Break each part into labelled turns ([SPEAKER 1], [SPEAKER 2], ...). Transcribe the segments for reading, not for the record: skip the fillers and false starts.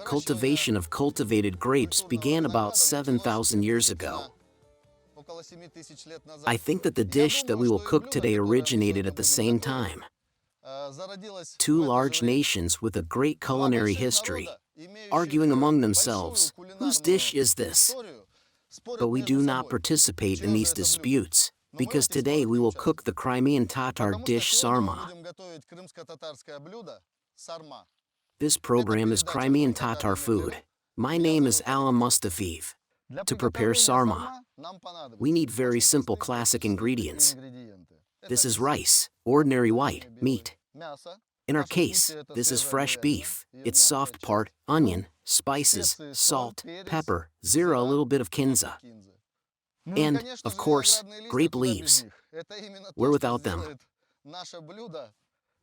[SPEAKER 1] cultivation of cultivated grapes began about 7,000 years ago. I think that the dish that we will cook today originated at the same time. Two large nations with a great culinary history, arguing among themselves, whose dish is this? But we do not participate in these disputes, because today we will cook the Crimean Tatar dish sarma. This program is Crimean Tatar food. My name is Alim Mustafayev. To prepare sarma, we need very simple classic ingredients. This is rice, ordinary white meat. In our case, this is fresh beef, its soft part, onion, spices, salt, pepper, a little bit of kinza. And, of course, grape leaves. Where without them?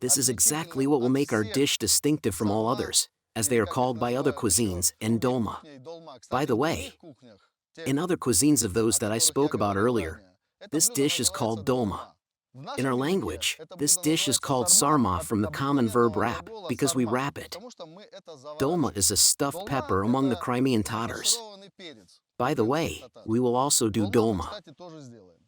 [SPEAKER 1] This is exactly what will make our dish distinctive from all others, as they are called by other cuisines, and dolma. By the way, in other cuisines of those that I spoke about earlier, this dish is called dolma. In our language, this dish is called sarma from the common verb wrap, because we wrap it. Dolma is a stuffed pepper among the Crimean Tatars. By the way, we will also do dolma.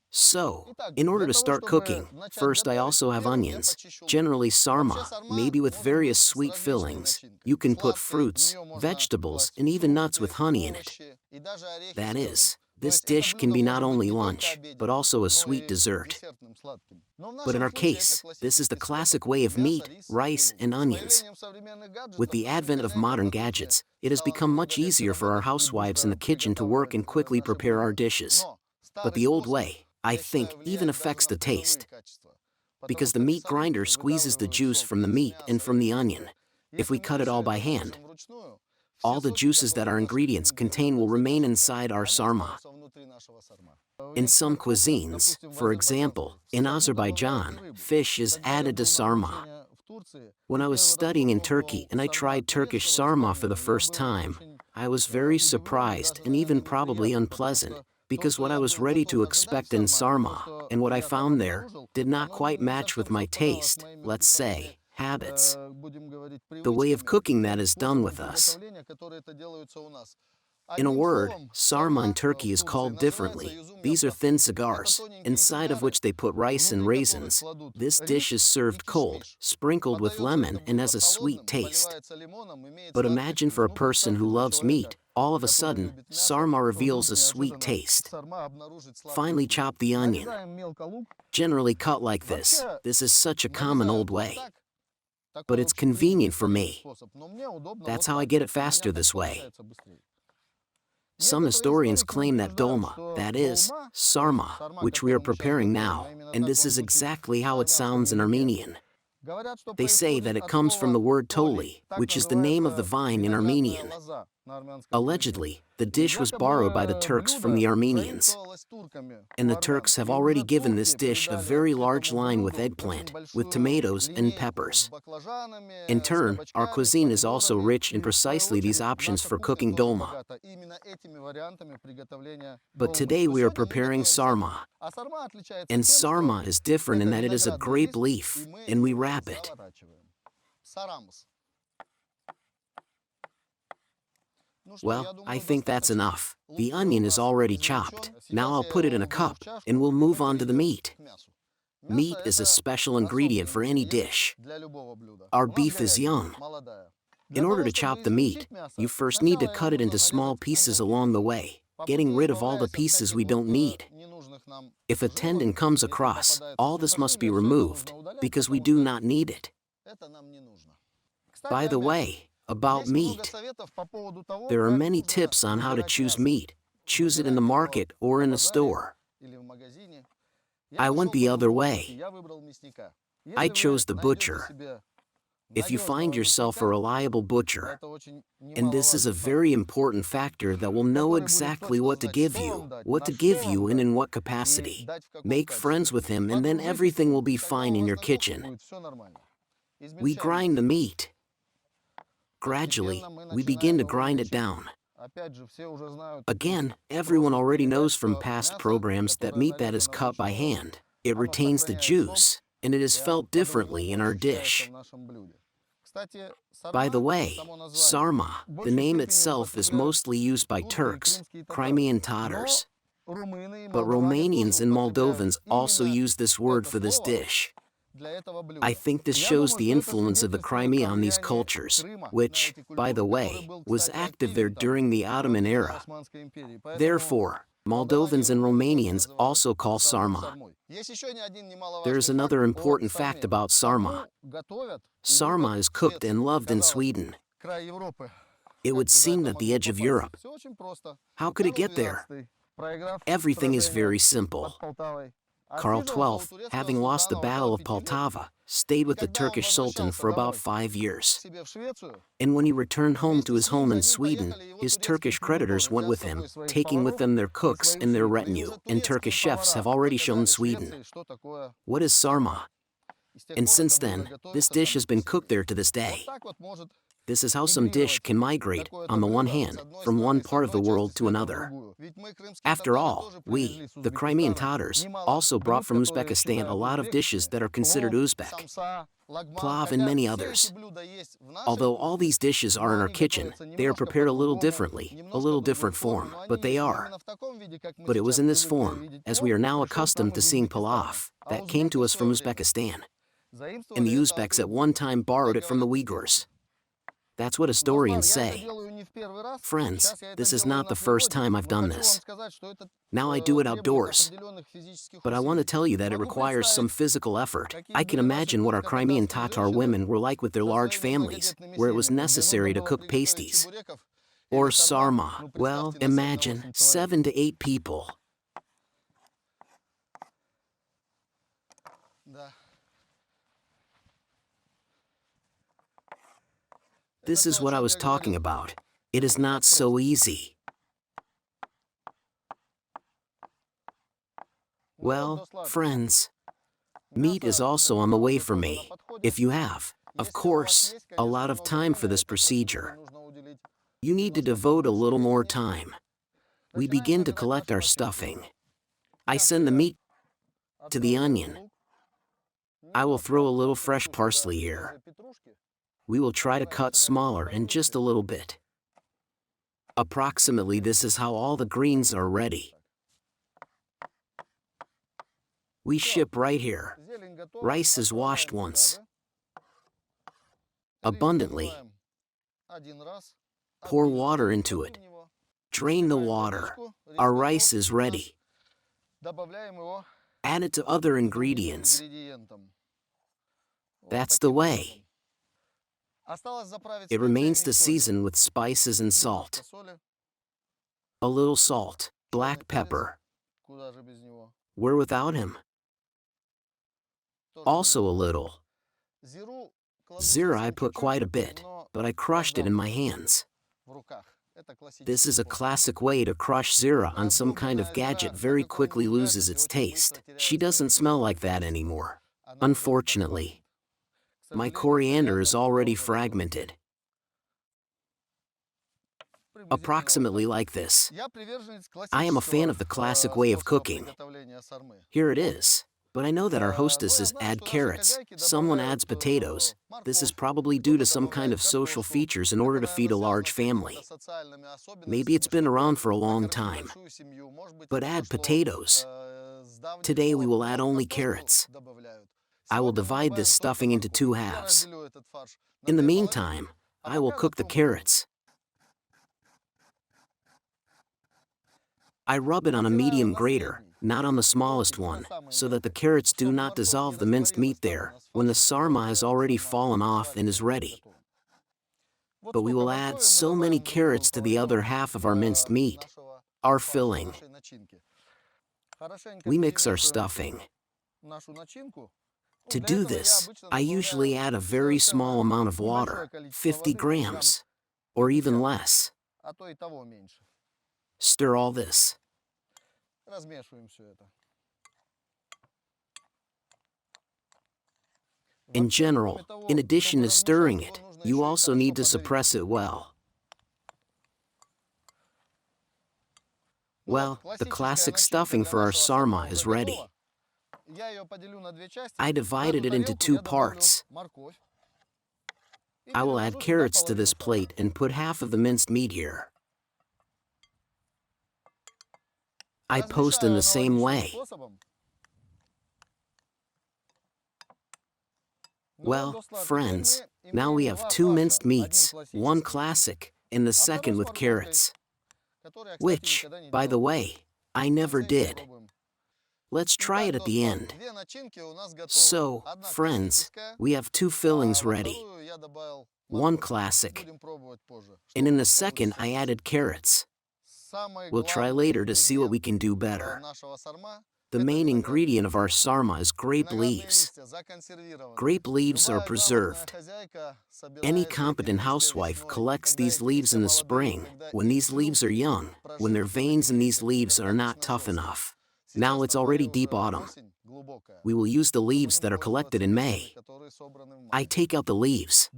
[SPEAKER 1] So, in order to start cooking, first I also have onions, generally sarma, maybe with various sweet fillings. You can put fruits, vegetables, and even nuts with honey in it. That is, this dish can be not only lunch, but also a sweet dessert. But in our case, this is the classic way of meat, rice, and onions. With the advent of modern gadgets, it has become much easier for our housewives in the kitchen to work and quickly prepare our dishes. But the old way, I think, even affects the taste. Because the meat grinder squeezes the juice from the meat and from the onion. If we cut it all by hand, all the juices that our ingredients contain will remain inside our sarma. In some cuisines, for example, in Azerbaijan, fish is added to sarma. When I was studying in Turkey and I tried Turkish sarma for the first time, I was very surprised and even probably unpleasant, because what I was ready to expect in sarma, and what I found there, did not quite match with my taste, let's say, habits. The way of cooking that is done with us. In a word, sarma in Turkey is called differently. These are thin cigars, inside of which they put rice and raisins. This dish is served cold, sprinkled with lemon, and has a sweet taste. But imagine for a person who loves meat, all of a sudden, sarma reveals a sweet taste. Finely chop the onion. Generally cut like this. This is such a common old way. But it's convenient for me. That's how I get it faster this way. Some historians claim that dolma, that is, sarma, which we are preparing now, and this is exactly how it sounds in Armenian. They say that it comes from the word toli, which is the name of the vine in Armenian. Allegedly, the dish was borrowed by the Turks from the Armenians. And the Turks have already given this dish a very large line with eggplant, with tomatoes and peppers. In turn, our cuisine is also rich in precisely these options for cooking dolma. But today we are preparing sarma. And sarma is different in that it is a grape leaf, and we wrap it. Well, I think that's enough. The onion is already chopped. Now I'll put it in a cup, and we'll move on to the meat. Meat is a special ingredient for any dish. Our beef is young. In order to chop the meat, you first need to cut it into small pieces along the way, getting rid of all the pieces we don't need. If a tendon comes across, all this must be removed, because we do not need it. By the way, about meat, there are many tips on how to choose meat. Choose it in the market or in a store. I went the other way. I chose the butcher. If you find yourself a reliable butcher, and this is a very important factor that will know exactly what to give you and in what capacity. Make friends with him and then everything will be fine in your kitchen. We grind the meat. Gradually, we begin to grind it down. Again, everyone already knows from past programs that meat that is cut by hand, it retains the juice, and it is felt differently in our dish. By the way, sarma, the name itself is mostly used by Turks, Crimean Tatars. But Romanians and Moldovans also use this word for this dish. I think this shows the influence of the Crimea on these cultures, which, by the way, was active there during the Ottoman era. Therefore, Moldovans and Romanians also call sarma. There's another important fact about sarma. Sarma is cooked and loved in Sweden. It would seem that the edge of Europe. How could it get there? Everything is very simple. Karl XII, having lost the Battle of Poltava, stayed with the Turkish Sultan for about 5 years. And when he returned home to his home in Sweden, his Turkish creditors went with him, taking with them their cooks and their retinue, and Turkish chefs have already shown Sweden what is sarma. And since then, this dish has been cooked there to this day. This is how some dish can migrate, on the one hand, from one part of the world to another. After all, we, the Crimean Tatars, also brought from Uzbekistan a lot of dishes that are considered Uzbek, plav and many others. Although all these dishes are in our kitchen, they are prepared a little differently, a little different form, but they are. But it was in this form, as we are now accustomed to seeing pilaf, that came to us from Uzbekistan. And the Uzbeks at one time borrowed it from the Uyghurs. That's what historians say. Friends, this is not the first time I've done this. Now I do it outdoors. But I want to tell you that it requires some physical effort. I can imagine what our Crimean Tatar women were like with their large families, where it was necessary to cook pasties. Or sarma. Well, imagine 7 to 8 people. This is what I was talking about. It is not so easy. Well, friends, meat is also on the way for me. If you have, of course, a lot of time for this procedure, you need to devote a little more time. We begin to collect our stuffing. I send the meat to the onion. I will throw a little fresh parsley here. We will try to cut smaller and just a little bit. Approximately this is how all the greens are ready. We ship right here. Rice is washed once. Abundantly. Pour water into it. Drain the water. Our rice is ready. Add it to other ingredients. That's the way. It remains to season with spices and salt. A little salt, black pepper. Where without him? Also a little. Zira I put quite a bit, but I crushed it in my hands. This is a classic way to crush zira on some kind of gadget very quickly loses its taste. She doesn't smell like that anymore. Unfortunately. My coriander is already fragmented. Approximately like this. I am a fan of the classic way of cooking. Here it is. But I know that our hostesses add carrots, someone adds potatoes. This is probably due to some kind of social features in order to feed a large family. Maybe it's been around for a long time. But add potatoes. Today we will add only carrots. I will divide this stuffing into 2 halves. In the meantime, I will cook the carrots. I rub it on a medium grater, not on the smallest one, so that the carrots do not dissolve the minced meat there, when the sarma has already fallen off and is ready. But we will add so many carrots to the other half of our minced meat, our filling. We mix our stuffing. To do this, I usually add a very small amount of water, 50 grams, or even less. Stir all this. In general, in addition to stirring it, you also need to suppress it well. Well, the classic stuffing for our sarma is ready. I divided it into 2 parts. I will add carrots to this plate and put half of the minced meat here. I post in the same way. Well, friends, now we have two minced meats, one classic, and the second with carrots. Which, by the way, I never did. Let's try it at the end. So, friends, we have two fillings ready. One classic. And in the second I added carrots. We'll try later to see what we can do better. The main ingredient of our sarma is grape leaves. Grape leaves are preserved. Any competent housewife collects these leaves in the spring, when these leaves are young, when their veins in these leaves are not tough enough. Now it's already deep autumn. We will use the leaves that are collected in May. I take out the leaves.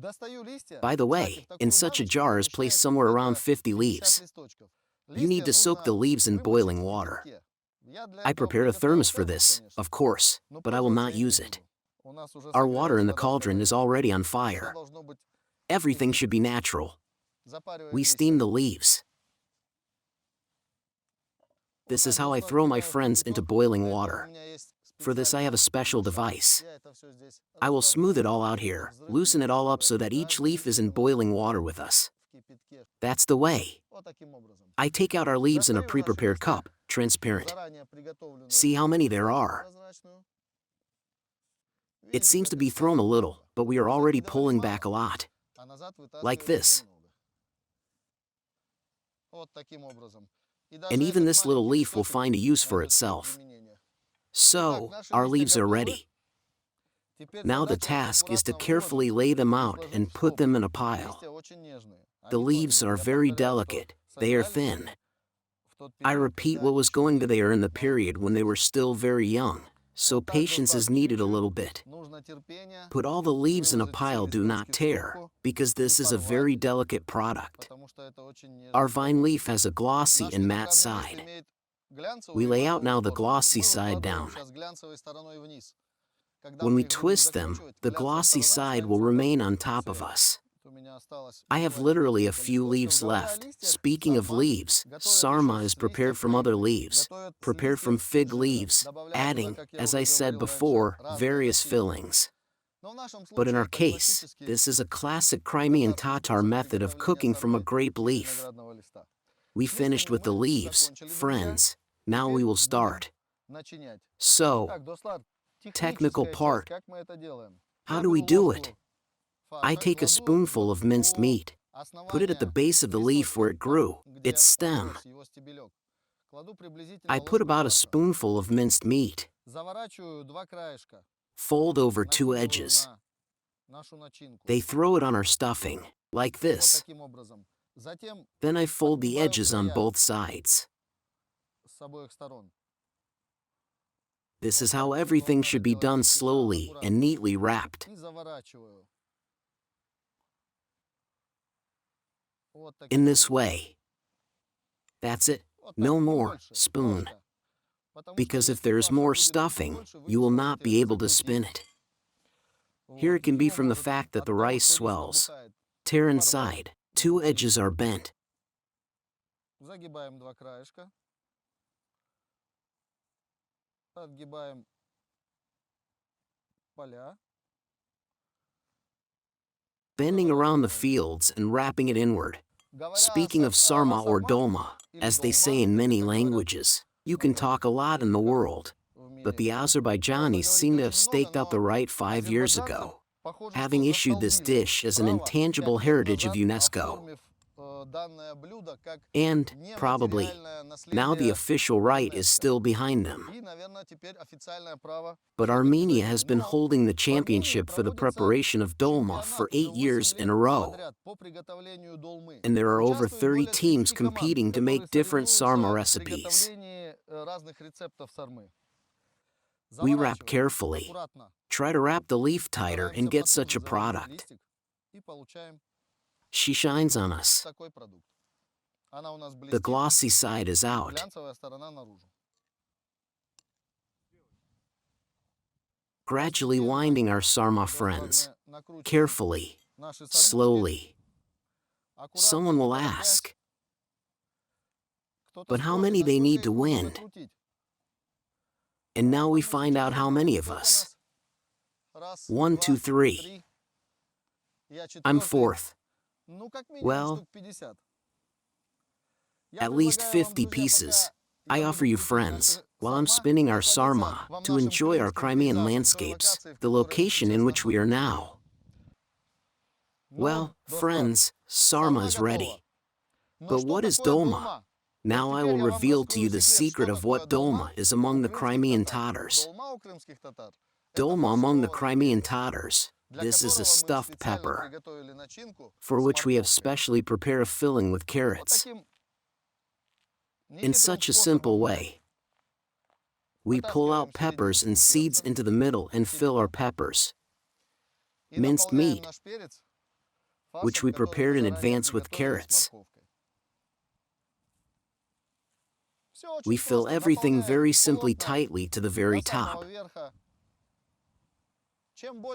[SPEAKER 1] By the way, in such a jar is placed somewhere around 50 leaves. You need to soak the leaves in boiling water. I prepared a thermos for this, of course, but I will not use it. Our water in the cauldron is already on fire. Everything should be natural. We steam the leaves. This is how I throw my friends into boiling water. For this I have a special device. I will smooth it all out here, loosen it all up so that each leaf is in boiling water with us. That's the way. I take out our leaves in a pre-prepared cup, transparent. See how many there are. It seems to be thrown a little, but we are already pulling back a lot. Like this. And even this little leaf will find a use for itself. So, our leaves are ready. Now the task is to carefully lay them out and put them in a pile. The leaves are very delicate, they are thin. I repeat what was going to there in the period when they were still very young, so patience is needed a little bit. Put all the leaves in a pile, do not tear, because this is a very delicate product. Our vine leaf has a glossy and matte side. We lay out now the glossy side down. When we twist them, the glossy side will remain on top of us. I have literally a few leaves left. Speaking of leaves, sarma is prepared from other leaves, prepared from fig leaves, adding, as I said before, various fillings. But in our case, this is a classic Crimean Tatar method of cooking from a grape leaf. We finished with the leaves, friends. Now we will start. So, technical part. How do we do it? I take a spoonful of minced meat, put it at the base of the leaf where it grew, its stem. I put about a spoonful of minced meat. Fold over two edges. They throw it on our stuffing, like this. Then I fold the edges on both sides. This is how everything should be done, slowly and neatly wrapped. In this way. That's it, no more, spoon. Because if there's more stuffing, you will not be able to spin it. Here it can be from the fact that the rice swells. Tear inside, two edges are bent. Bending around the fields and wrapping it inward. Speaking of sarma or dolma, as they say in many languages, you can talk a lot in the world. But the Azerbaijanis seem to have staked out the right 5 years ago, having issued this dish as an intangible heritage of UNESCO. And, probably, now the official right is still behind them. But Armenia has been holding the championship for the preparation of dolma for 8 years in a row. And there are over 30 teams competing to make different sarma recipes. We wrap carefully. Try to wrap the leaf tighter and get such a product. She shines on us. The glossy side is out. Gradually winding our sarma, friends. Carefully, Slowly. Someone will ask, but how many they need to win? And now we find out how many of us. 1, 2, 3. I'm fourth. Well, at least 50 pieces. I offer you, friends, while I'm spinning our sarma, to enjoy our Crimean landscapes, the location in which we are now. Well, friends, sarma is ready. But what is dolma? Now I will reveal to you the secret of what dolma is among the Crimean Tatars. Dolma among the Crimean Tatars. This is a stuffed pepper, for which we have specially prepared a filling with carrots. In such a simple way, we pull out peppers and seeds into the middle and fill our peppers. Minced meat, which we prepared in advance with carrots. We fill everything very simply tightly to the very top.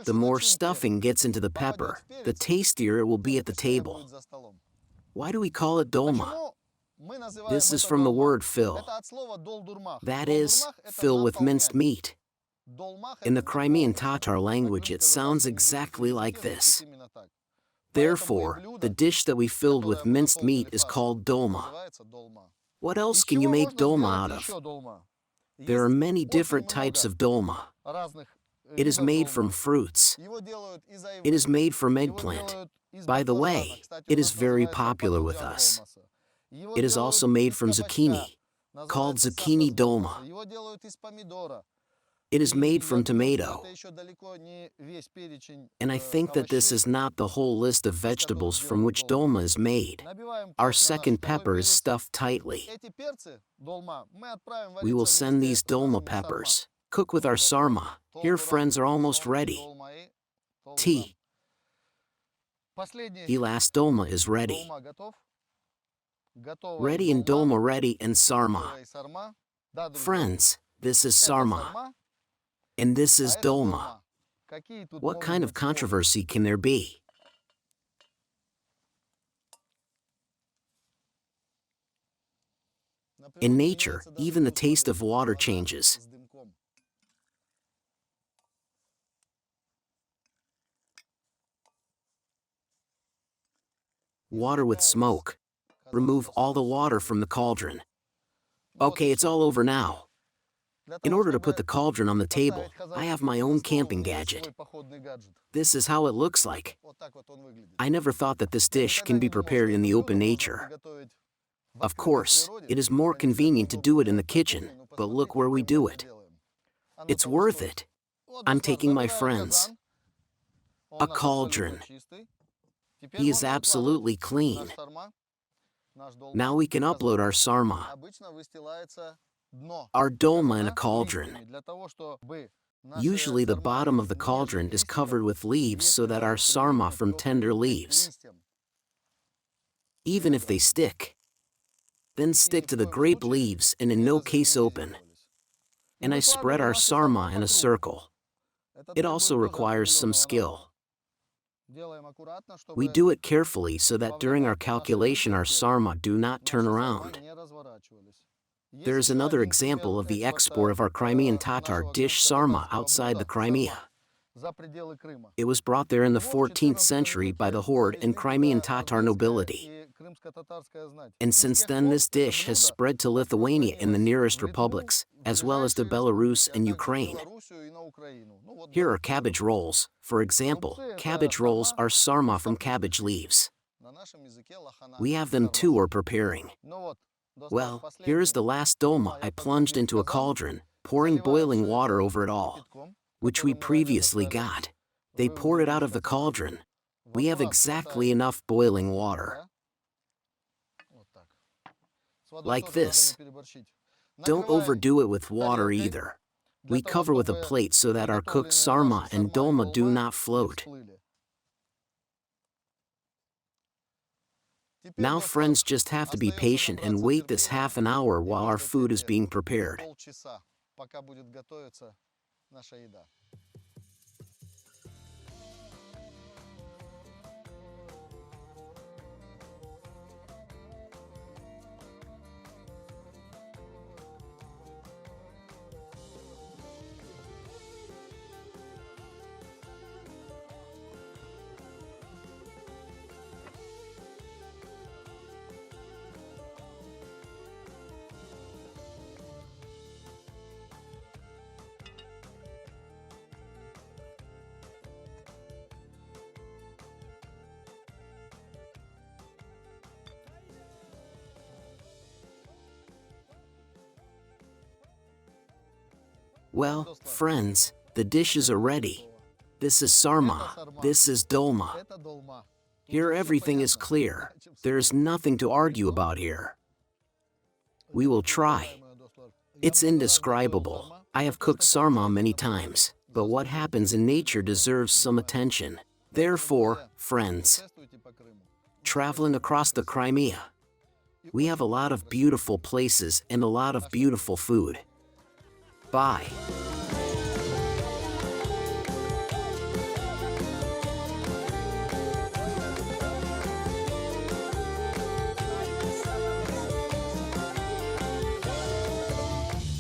[SPEAKER 1] The more stuffing gets into the pepper, the tastier it will be at the table. Why do we call it dolma? This is from the word fill. That is, fill with minced meat. In the Crimean Tatar language, it sounds exactly like this. Therefore, the dish that we filled with minced meat is called dolma. What else can you make dolma out of? There are many different types of dolma. It is made from fruits. It is made from eggplant. By the way, it is very popular with us. It is also made from zucchini, called zucchini dolma. It is made from tomato. And I think that this is not the whole list of vegetables from which dolma is made. Our second pepper is stuffed tightly. We will send these dolma peppers. Cook with our sarma. Here, friends, are almost ready. Tea. The last dolma is ready. Ready and dolma ready and sarma. Friends, this is sarma. And this is dolma. What kind of controversy can there be? In nature, even the taste of water changes. Water with smoke. Remove all the water from the cauldron. Okay, it's all over now. In order to put the cauldron on the table, I have my own camping gadget. This is how it looks like. I never thought that this dish can be prepared in the open nature. Of course, it is more convenient to do it in the kitchen, but look where we do it. It's worth it. I'm taking my friends. A cauldron. He is absolutely clean. Now we can upload our sarma. Our dolma in a cauldron. Usually the bottom of the cauldron is covered with leaves so that our sarma from tender leaves. Even if they stick, then stick to the grape leaves and in no case open. And I spread our sarma in a circle. It also requires some skill. We do it carefully so that during our calculation our sarma do not turn around. There is another example of the export of our Crimean Tatar dish sarma outside the Crimea. It was brought there in the 14th century by the Horde and Crimean Tatar nobility. And since then this dish has spread to Lithuania and the nearest republics, as well as to Belarus and Ukraine. Here are cabbage rolls. For example, cabbage rolls are sarma from cabbage leaves. We have them too or preparing. Well, here is the last dolma I plunged into a cauldron, pouring boiling water over it all, which we previously got. They poured it out of the cauldron. We have exactly enough boiling water. Like this. Don't overdo it with water either. We cover with a plate so that our cooked sarma and dolma do not float. Now friends just have to be patient and wait this half an hour while our food is being prepared. Well, friends, the dishes are ready. This is sarma, this is dolma. Here everything is clear. There's nothing to argue about here. We will try. It's indescribable. I have cooked sarma many times, but what happens in nature deserves some attention. Therefore, friends, traveling across the Crimea, we have a lot of beautiful places and a lot of beautiful food. Bye.